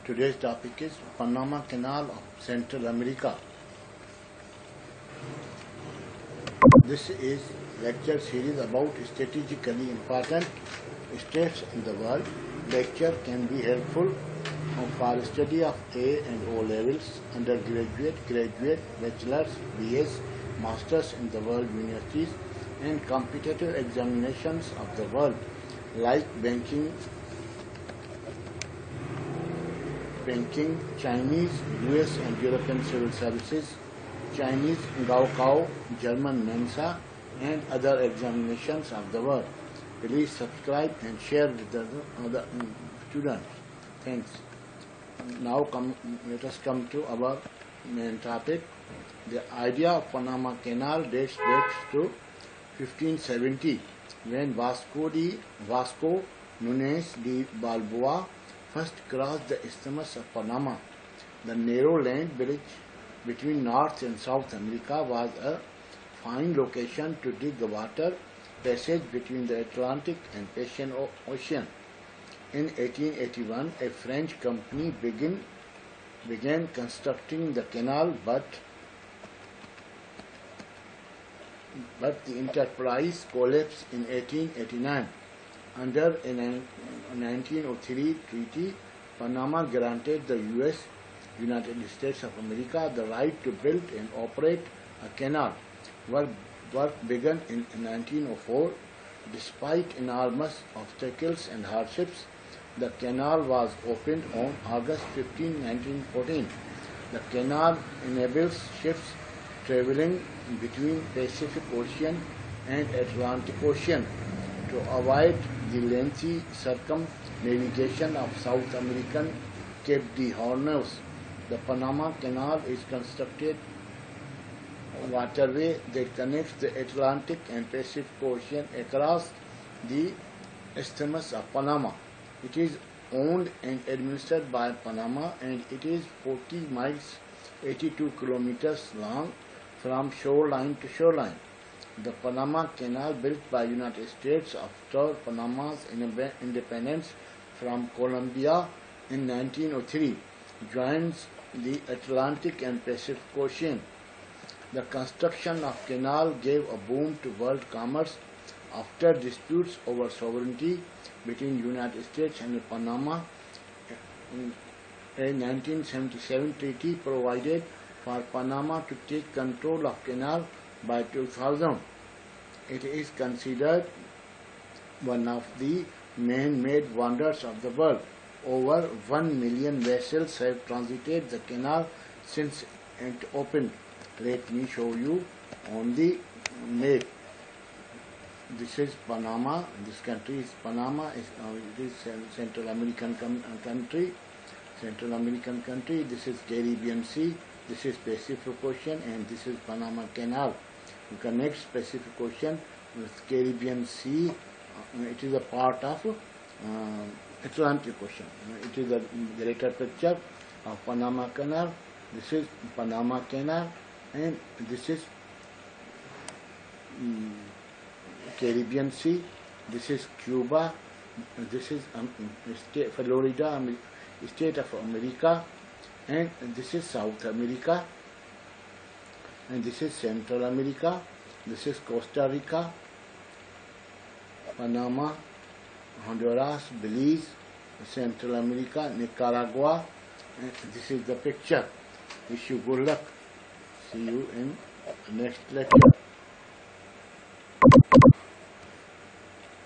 Today's topic is Panama Canal of Central America. This is lecture series about strategically important states in the world. Lecture can be helpful for study of A and O levels, undergraduate, graduate, bachelor's, BS, masters in the world universities, and competitive examinations of the world like banking, Chinese, US and European civil services, Chinese Gaokao, German Mensa, and other examinations of the world. Please subscribe and share with the other students. Thanks. Now let us come to our main topic. The idea of Panama Canal dates back to 1570 when Vasco Nunes de Balboa first crossed the Isthmus of Panama. The narrow land bridge between North and South America was a fine location to dig the water passage between the Atlantic and Pacific Ocean. In 1881, a French company began constructing the canal, but the enterprise collapsed in 1889. Under a 1903 treaty, Panama granted the United States of America the right to build and operate a canal. Work began in 1904. Despite enormous obstacles and hardships, the canal was opened on August 15, 1914. The canal enables ships traveling between Pacific Ocean and Atlantic Ocean to avoid the lengthy circumnavigation of South American Cape de Hornos. The Panama Canal is constructed waterway that connects the Atlantic and Pacific Ocean across the Isthmus of Panama. It is owned and administered by Panama, and it is 40 miles, 82 kilometers long from shoreline to shoreline. The Panama Canal, built by United States after Panama's independence from Colombia in 1903, joins the Atlantic and Pacific Ocean. The construction of canal gave a boom to world commerce after disputes over sovereignty between United States and Panama. A 1977 treaty provided for Panama to take control of canal by 2000. It is considered one of the man-made wonders of the world. Over 1 million vessels have transited the canal since it opened. Let me show you on the map. This is Panama. This country is Panama. It is Central American country. Central American country. This is Caribbean Sea. This is Pacific Ocean, and this is Panama Canal. You connect Pacific Ocean with Caribbean Sea. It is a part of Atlantic Ocean. It is a greater picture of Panama Canal. This is Panama Canal, and this is Caribbean Sea. This is Cuba. This is Florida, State of America, and this is South America, and this is Central America. This is Costa Rica, Panama, Honduras, Belize, Central America, Nicaragua, and this is the picture. Wish you good luck. See you in next lecture.